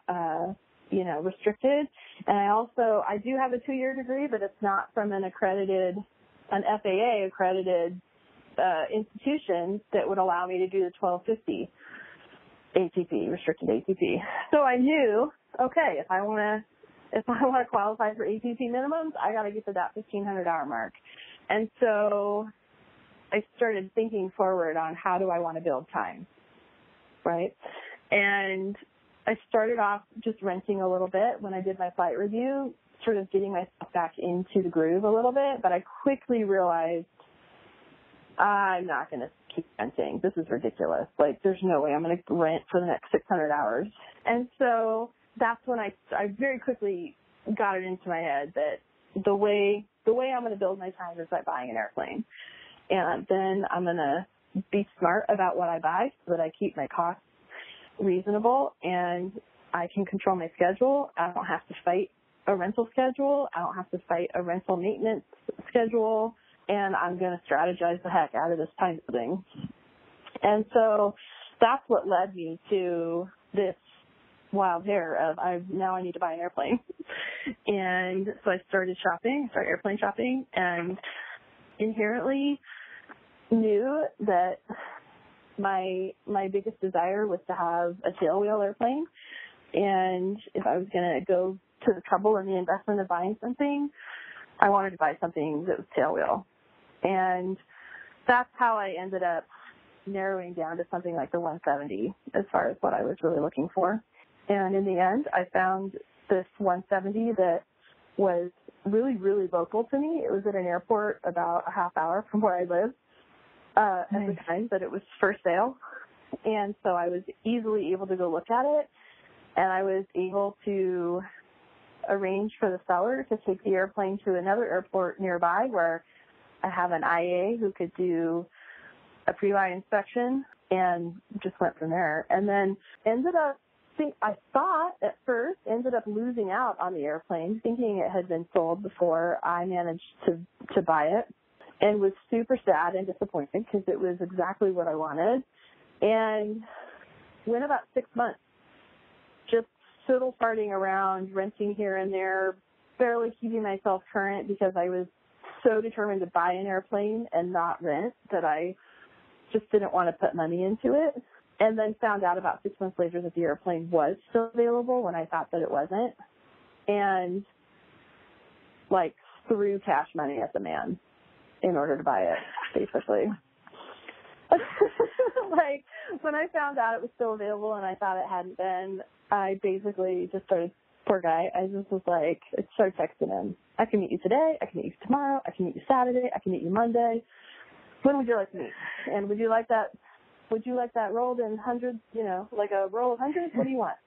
Speaker 2: restricted. And I do have a 2-year degree, but it's not from an FAA accredited institution that would allow me to do the 1250 ATP, restricted ATP. So I knew, okay, if I want to qualify for ATP minimums, I got to get to that 1,500 hour mark. And so I started thinking forward on how do I want to build time, right? And I started off just renting a little bit when I did my flight review, sort of getting myself back into the groove a little bit, but I quickly realized I'm not going to keep renting. This is ridiculous. Like, there's no way I'm going to rent for the next 600 hours. And so that's when I very quickly got it into my head that the way I'm going to build my time is by buying an airplane. And then I'm going to be smart about what I buy so that I keep my costs reasonable and I can control my schedule. I don't have to fight a rental schedule. I don't have to fight a rental maintenance schedule. And I'm going to strategize the heck out of this time building. And so that's what led me to this wild hair of now I need to buy an airplane. And so I started airplane shopping, and inherently knew that my biggest desire was to have a tailwheel airplane. And if I was going to go to the trouble and the investment of buying something, I wanted to buy something that was tailwheel. And that's how I ended up narrowing down to something like the 170 as far as what I was really looking for. And in the end, I found this 170 that was really, really local to me. It was at an airport about a half hour from where I lived at the time that it was for sale. And so I was easily able to go look at it. and I was able to arrange for the seller to take the airplane to another airport nearby where I have an IA who could do a pre-buy inspection, and just went from there. And then I thought at first ended up losing out on the airplane, thinking it had been sold before I managed to buy it, and was super sad and disappointed because it was exactly what I wanted. And went about 6 months just fiddle farting around, renting here and there, barely keeping myself current because I was so determined to buy an airplane and not rent that I just didn't want to put money into it. And then found out about 6 months later that the airplane was still available when I thought that it wasn't. And like threw cash money at the man in order to buy it, basically. Like when I found out it was still available and I thought it hadn't been, I basically just started, poor guy, I just was like, I started texting him. I can meet you today, I can meet you tomorrow, I can meet you Saturday, I can meet you Monday. When would you like to meet? And would you like that rolled in hundreds, like a roll of hundreds? What do you want?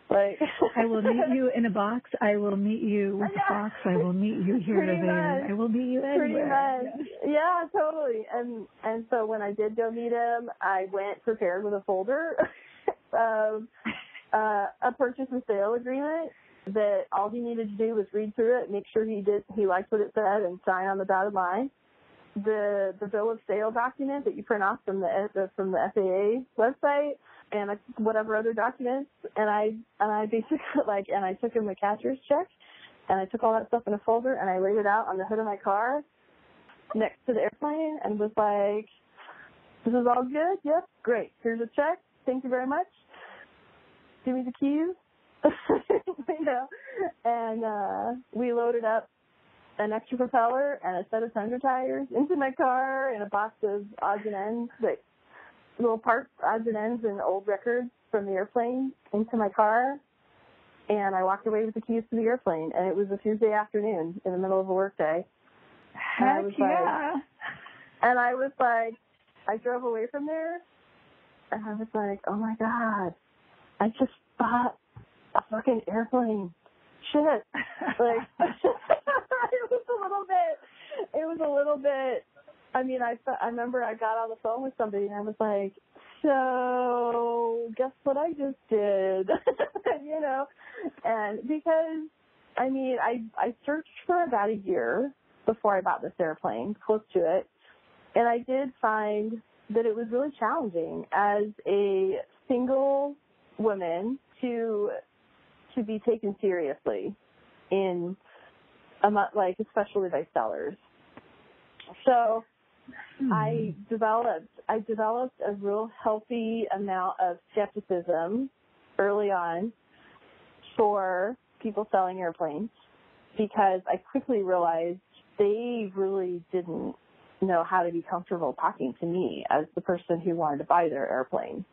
Speaker 2: Like
Speaker 3: I will meet you in a box. I will meet you with a box. I will meet you here or there. I will meet you anywhere.
Speaker 2: Pretty much. Yeah, totally. And so when I did go meet him, I went prepared with a folder of a purchase and sale agreement that all he needed to do was read through it, make sure he liked what it said, and sign on the dotted line. The bill of sale document that you print off from the FAA website, and whatever other documents, and I basically and I took him a cashier's check, and I took all that stuff in a folder, and I laid it out on the hood of my car next to the airplane, and was like, "This is all good? Yep, great. Here's a check. Thank you very much. Give me the keys." And we loaded up an extra propeller and a set of tundra tires into my car, and a box of odds and ends, like little parts, odds and ends, and old records from the airplane into my car. And I walked away with the keys to the airplane, and it was a Tuesday afternoon in the middle of a work day.
Speaker 3: Heck yeah.
Speaker 2: And I was like, I drove away from there, and I was like, oh my God, I just bought a fucking airplane. Shit. Like, it was a little bit, I mean, I remember I got on the phone with somebody, and I was like, so guess what I just did? And because, I mean, I searched for about a year before I bought this airplane, close to it, and I did find that it was really challenging as a single woman to be taken seriously in especially by sellers. So I developed a real healthy amount of skepticism early on for people selling airplanes, because I quickly realized they really didn't know how to be comfortable talking to me as the person who wanted to buy their airplane.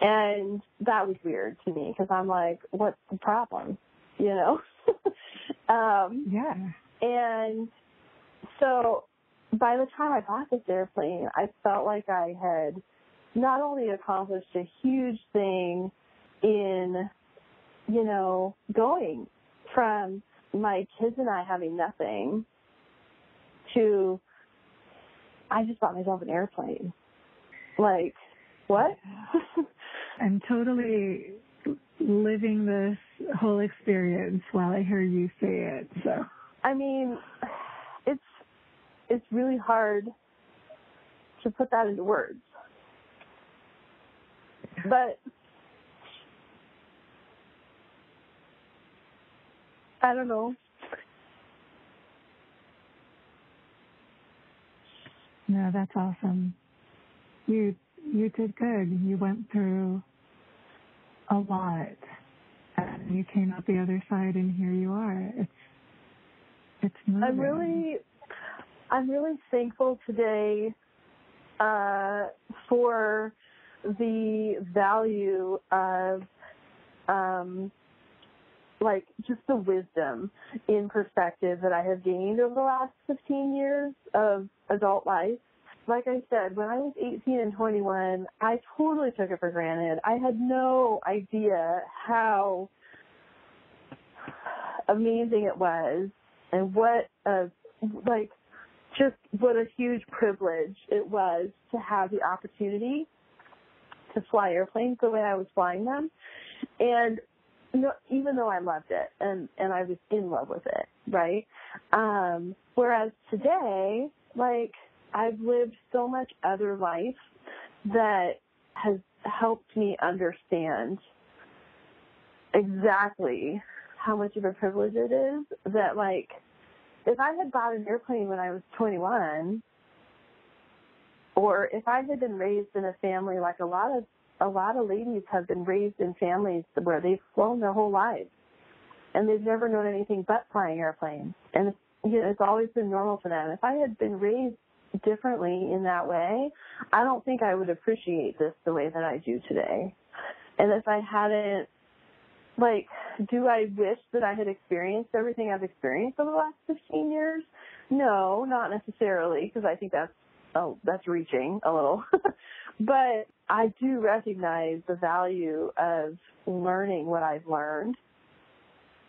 Speaker 2: And that was weird to me, because I'm like, what's the problem?
Speaker 3: Yeah.
Speaker 2: And so by the time I bought this airplane, I felt like I had not only accomplished a huge thing in, going from my kids and I having nothing to I just bought myself an airplane. Like, what?
Speaker 3: I'm totally living this whole experience while I hear you say it. So,
Speaker 2: I mean, it's really hard to put that into words. But I don't know.
Speaker 3: No, that's awesome. You did good. You went through a lot, and you came out the other side, and here you are. It's moving.
Speaker 2: I'm really thankful today for the value of just the wisdom in perspective that I have gained over the last 15 years of adult life. like I said, when I was 18 and 21, I totally took it for granted. I had no idea how amazing it was and what what a huge privilege it was to have the opportunity to fly airplanes the way I was flying them. And even though I loved it and I was in love with it, right? Whereas today, I've lived so much other life that has helped me understand exactly how much of a privilege it is that, if I had bought an airplane when I was 21, or if I had been raised in a family like a lot of ladies have been raised in families where they've flown their whole lives and they've never known anything but flying airplanes, and it's always been normal for them. If I had been raised differently in that way, I don't think I would appreciate this the way that I do today. And if I hadn't, do I wish that I had experienced everything I've experienced over the last 15 years? No, not necessarily, because I think that's reaching a little. But I do recognize the value of learning what I've learned,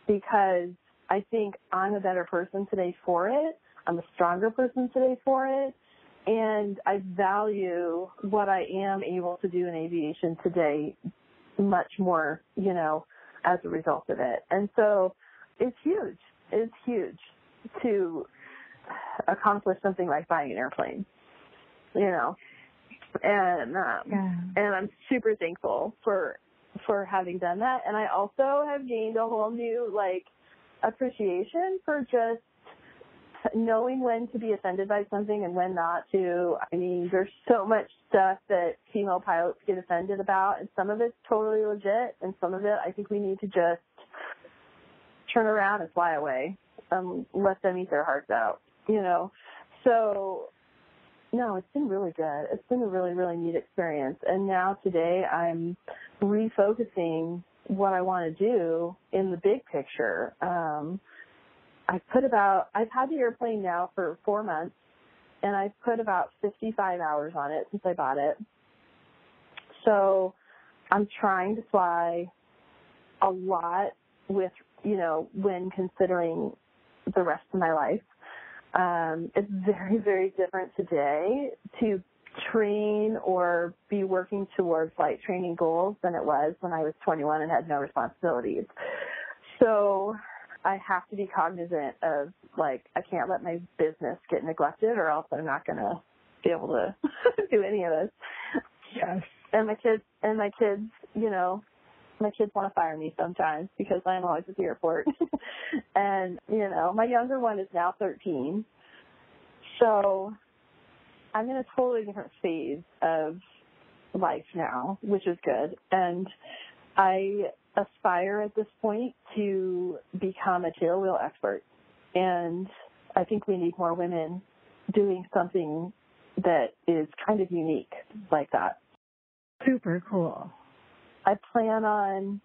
Speaker 2: because I think I'm a better person today for it. I'm a stronger person today for it. And I value what I am able to do in aviation today much more, as a result of it. And so it's huge. It's huge to accomplish something like buying an airplane, and I'm super thankful for having done that. And I also have gained a whole new, appreciation for just knowing when to be offended by something and when not to. I mean, there's so much stuff that female pilots get offended about, and some of it's totally legit, and some of it I think we need to just turn around and fly away, let them eat their hearts out, So, no, it's been really good. It's been a really, really neat experience. And now today I'm refocusing what I want to do in the big picture. I've had the airplane now for 4 months, and I've put about 55 hours on it since I bought it. So I'm trying to fly a lot with, when considering the rest of my life. It's very, very different today to train or be working towards flight training goals than it was when I was 21 and had no responsibilities. So I have to be cognizant of, I can't let my business get neglected, or else I'm not going to be able to do any of this.
Speaker 3: Yes.
Speaker 2: And my kids, my kids want to fire me sometimes because I'm always at the airport. And, my younger one is now 13. So I'm in a totally different phase of life now, which is good. And I aspire at this point to become a tailwheel expert. And I think we need more women doing something that is kind of unique like that.
Speaker 3: Super cool.
Speaker 2: I plan on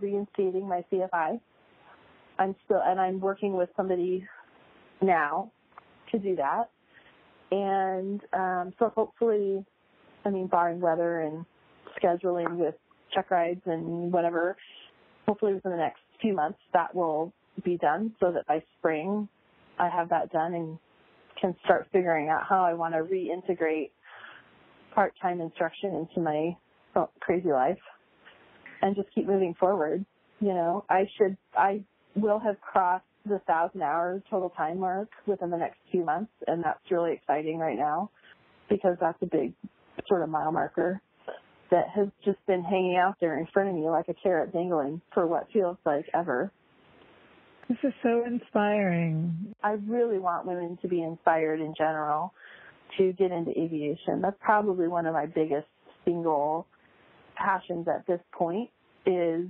Speaker 2: reinstating my CFI. I'm working with somebody now to do that. And so hopefully, barring weather and scheduling with check rides and whatever, hopefully within the next few months that will be done, so that by spring I have that done and can start figuring out how I want to reintegrate part-time instruction into my crazy life and just keep moving forward. I will have crossed the 1,000 hours total time mark within the next few months, and that's really exciting right now because that's a big sort of mile marker that has just been hanging out there in front of me like a carrot dangling for what feels like ever.
Speaker 3: This is so inspiring.
Speaker 2: I really want women to be inspired in general to get into aviation. That's probably one of my biggest single passions at this point is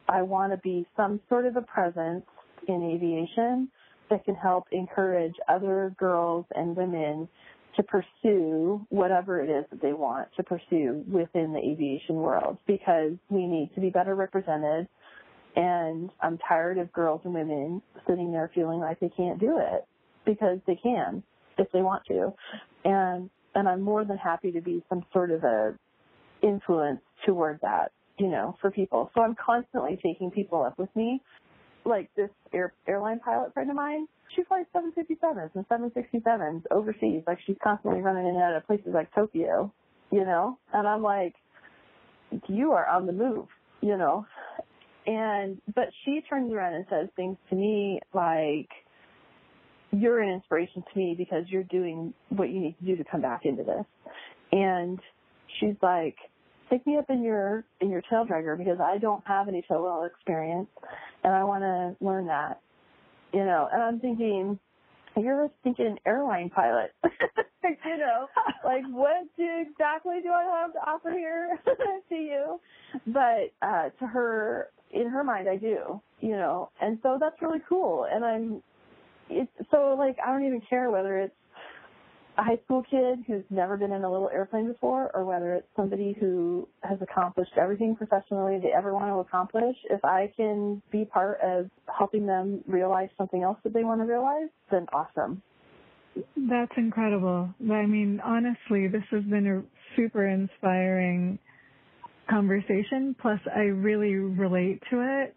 Speaker 2: I want to be some sort of a presence in aviation that can help encourage other girls and women to pursue whatever it is that they want to pursue within the aviation world, because we need to be better represented. And I'm tired of girls and women sitting there feeling like they can't do it, because they can. if they want to. And I'm more than happy to be some sort of a influence toward that, for people. So I'm constantly taking people up with me. Like this airline pilot friend of mine, she flies 757s and 767s overseas. Like she's constantly running in and out of places like Tokyo, and I'm like, you are on the move, but she turns around and says things to me like, you're an inspiration to me because you're doing what you need to do to come back into this. And she's like, take me up in your tail dragger because I don't have any tail wheel experience and I want to learn that, and I'm thinking, you're a stinking airline pilot, like what exactly do I have to offer here to you? But to her, in her mind, I do, and so that's really cool. And so like, I don't even care whether it's a high school kid who's never been in a little airplane before or whether it's somebody who has accomplished everything professionally they ever want to accomplish. If I can be part of helping them realize something else that they want to realize, then awesome.
Speaker 3: That's incredible. I mean, honestly, this has been a super inspiring conversation. Plus, I really relate to it.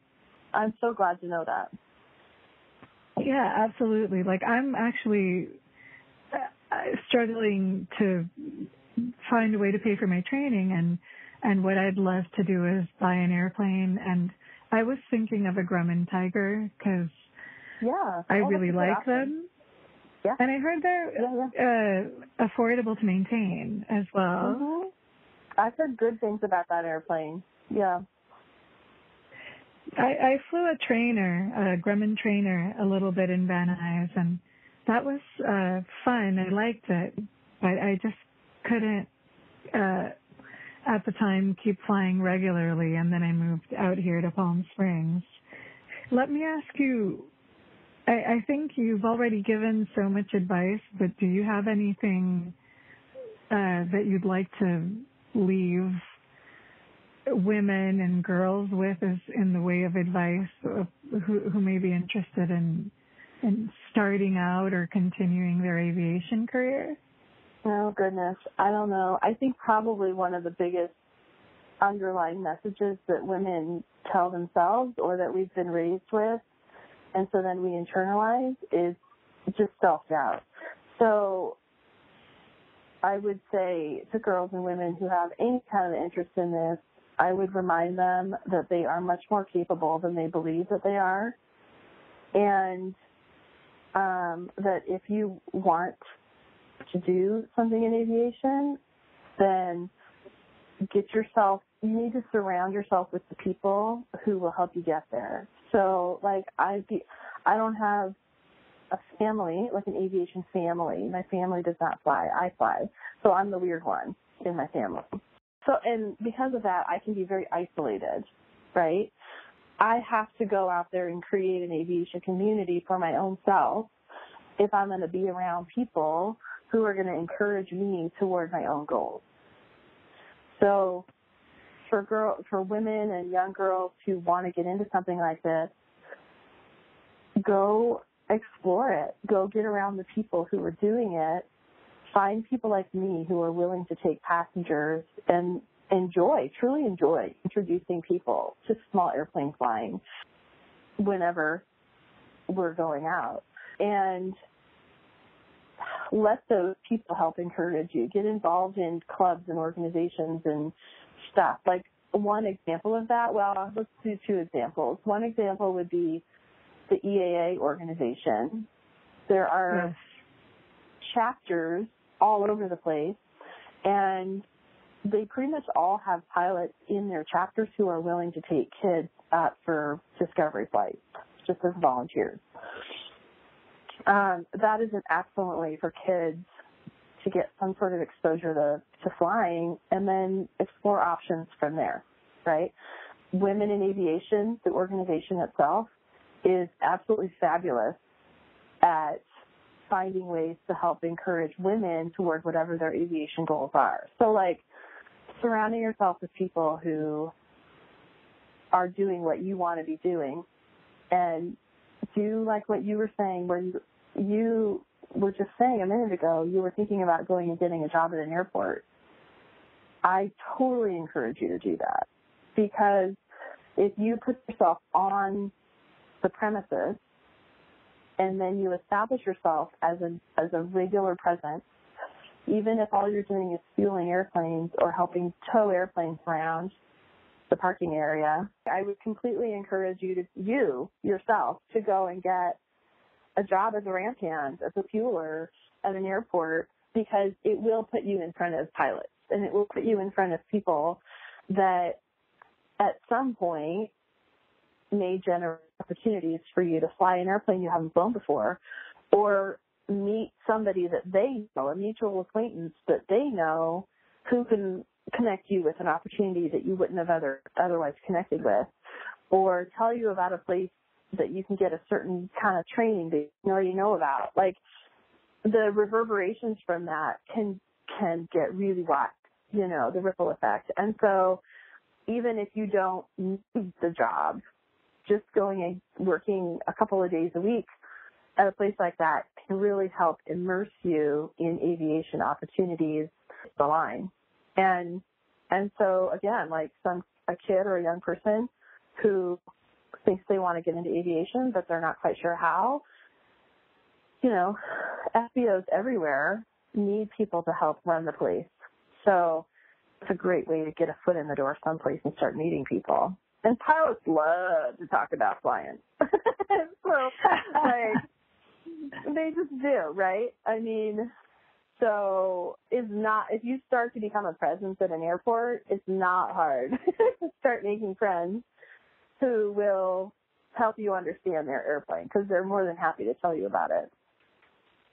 Speaker 2: I'm so glad to know that.
Speaker 3: Yeah, absolutely. Like, I'm actually struggling to find a way to pay for my training, and what I'd love to do is buy an airplane. And I was thinking of a Grumman Tiger because I really like them.
Speaker 2: Yeah.
Speaker 3: And I heard they're affordable to maintain as well.
Speaker 2: Mm-hmm. I've heard good things about that airplane. Yeah.
Speaker 3: I flew a Grumman trainer, a little bit in Van Nuys, and that was fun. I liked it, but I just couldn't, at the time, keep flying regularly, and then I moved out here to Palm Springs. Let me ask you, I think you've already given so much advice, but do you have anything that you'd like to leave women and girls with as in the way of advice who may be interested in starting out or continuing their aviation career?
Speaker 2: Oh, goodness. I don't know. I think probably one of the biggest underlying messages that women tell themselves or that we've been raised with, and so then we internalize, is just self-doubt. So I would say to girls and women who have any kind of interest in this, I would remind them that they are much more capable than they believe that they are, and that if you want to do something in aviation, then you need to surround yourself with the people who will help you get there. So, like, I don't have a family, like an aviation family. My family does not fly. I fly. So I'm the weird one in my family. So, and because of that, I can be very isolated, right? I have to go out there and create an aviation community for my own self if I'm going to be around people who are going to encourage me toward my own goals. So for women and young girls who want to get into something like this, go explore it. Go get around the people who are doing it. Find people like me who are willing to take passengers and truly enjoy introducing people to small airplane flying whenever we're going out. And let those people help encourage you. Get involved in clubs and organizations and stuff. Like one example of that, well, let's do two examples. One example would be the EAA organization. There are chapters all over the place, and they pretty much all have pilots in their chapters who are willing to take kids up for discovery flights, just as volunteers. That is an excellent way for kids to get some sort of exposure to flying and then explore options from there, right? Women in Aviation, the organization itself, is absolutely fabulous at finding ways to help encourage women toward whatever their aviation goals are. So, like, surrounding yourself with people who are doing what you want to be doing, and do like what you were saying, where you were just saying a minute ago, you were thinking about going and getting a job at an airport. I totally encourage you to do that, because if you put yourself on the premises and then you establish yourself as a regular presence, even if all you're doing is fueling airplanes or helping tow airplanes around the parking area, I would completely encourage you yourself to go and get a job as a ramp hand, as a fueler at an airport, because it will put you in front of pilots, and it will put you in front of people that at some point may generate opportunities for you to fly an airplane you haven't flown before, or meet somebody that they know, a mutual acquaintance that they know, who can connect you with an opportunity that you wouldn't have otherwise connected with, or tell you about a place that you can get a certain kind of training that you already know about. Like, the reverberations from that can get really wide, the ripple effect. And so even if you don't need the job, just going and working a couple of days a week at a place like that can really help immerse you in aviation opportunities the line. And so again, like a kid or a young person who thinks they want to get into aviation, but they're not quite sure how, FBOs everywhere need people to help run the place. So it's a great way to get a foot in the door someplace and start meeting people. And pilots love to talk about flying. So, they just do, right? I mean, so if you start to become a presence at an airport, it's not hard to start making friends who will help you understand their airplane, because they're more than happy to tell you about it.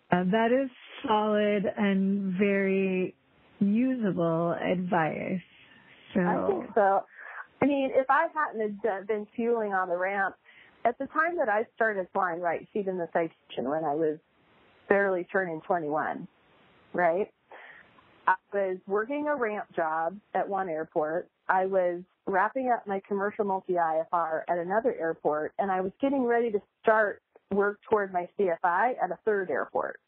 Speaker 3: That is solid and very usable advice. So
Speaker 2: I think so. I mean, if I hadn't been fueling on the ramp, at the time that I started flying right seat in the Citation, when I was barely turning 21, right, I was working a ramp job at one airport. I was wrapping up my commercial multi-IFR at another airport, and I was getting ready to start work toward my CFI at a third airport,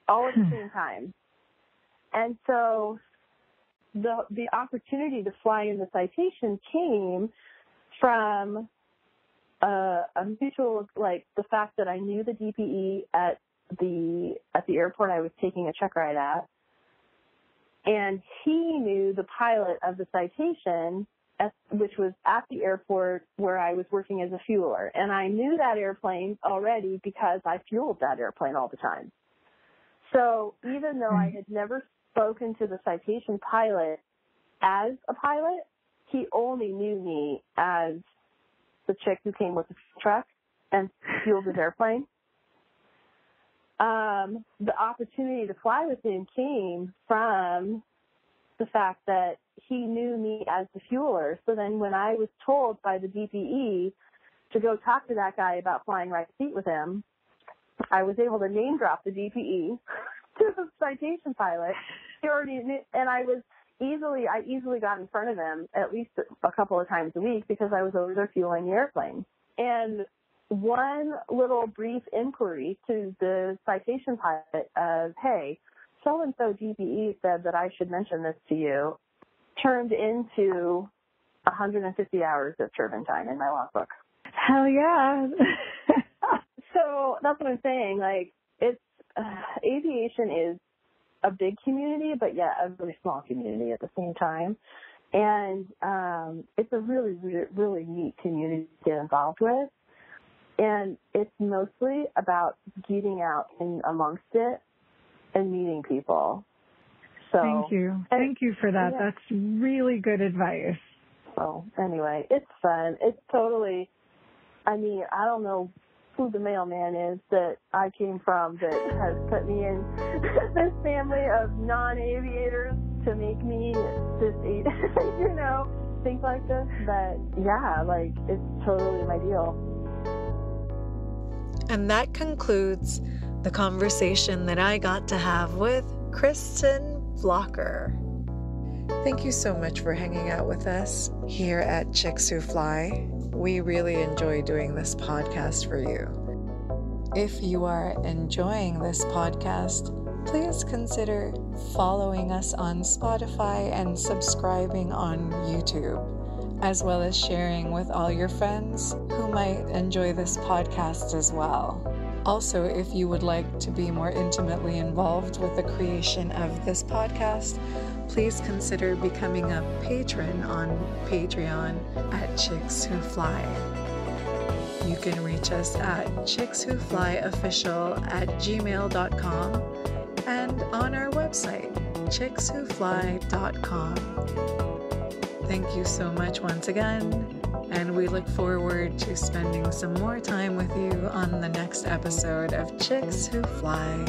Speaker 2: all at the same time. And so the opportunity to fly in the Citation came from a mutual, like the fact that I knew the DPE at the airport I was taking a check ride at, and he knew the pilot of the Citation, which was at the airport where I was working as a fueler. And I knew that airplane already because I fueled that airplane all the time. So even though I had never spoken to the Citation pilot as a pilot, he only knew me as the chick who came with the truck and fueled his airplane. The opportunity to fly with him came from the fact that he knew me as the fueler. So then when I was told by the DPE to go talk to that guy about flying right seat with him, I was able to name drop the DPE to the Citation pilot. He already knew, and I easily got in front of him at least a couple of times a week because I was over there fueling the airplane. And one little brief inquiry to the Citation pilot of, hey, so-and-so DPE said that I should mention this to you, turned into 150 hours of turbine time in my logbook.
Speaker 3: Hell yeah.
Speaker 2: So that's what I'm saying. Like, it's aviation is a big community, but yet a really small community at the same time. And it's a really, really, really neat community to get involved with. And it's mostly about getting out in amongst it and meeting people. So
Speaker 3: Thank you. Thank you for that. Yeah. That's really good advice.
Speaker 2: So anyway, it's fun. It's totally, I mean, I don't know who the mailman is that I came from that has put me in this family of non-aviators to make me this, things like this. But yeah, like, it's totally my deal.
Speaker 1: And that concludes the conversation that I got to have with Kristyn Blocher. Thank you so much for hanging out with us here at Chicks Who Fly. We really enjoy doing this podcast for you. If you are enjoying this podcast, please consider following us on Spotify and subscribing on YouTube, as well as sharing with all your friends who might enjoy this podcast as well. Also, if you would like to be more intimately involved with the creation of this podcast, please consider becoming a patron on Patreon at Chicks Who Fly. You can reach us at chickswhoflyofficial@gmail.com and on our website, chickswhofly.com. Thank you so much once again, and we look forward to spending some more time with you on the next episode of Chicks Who Fly.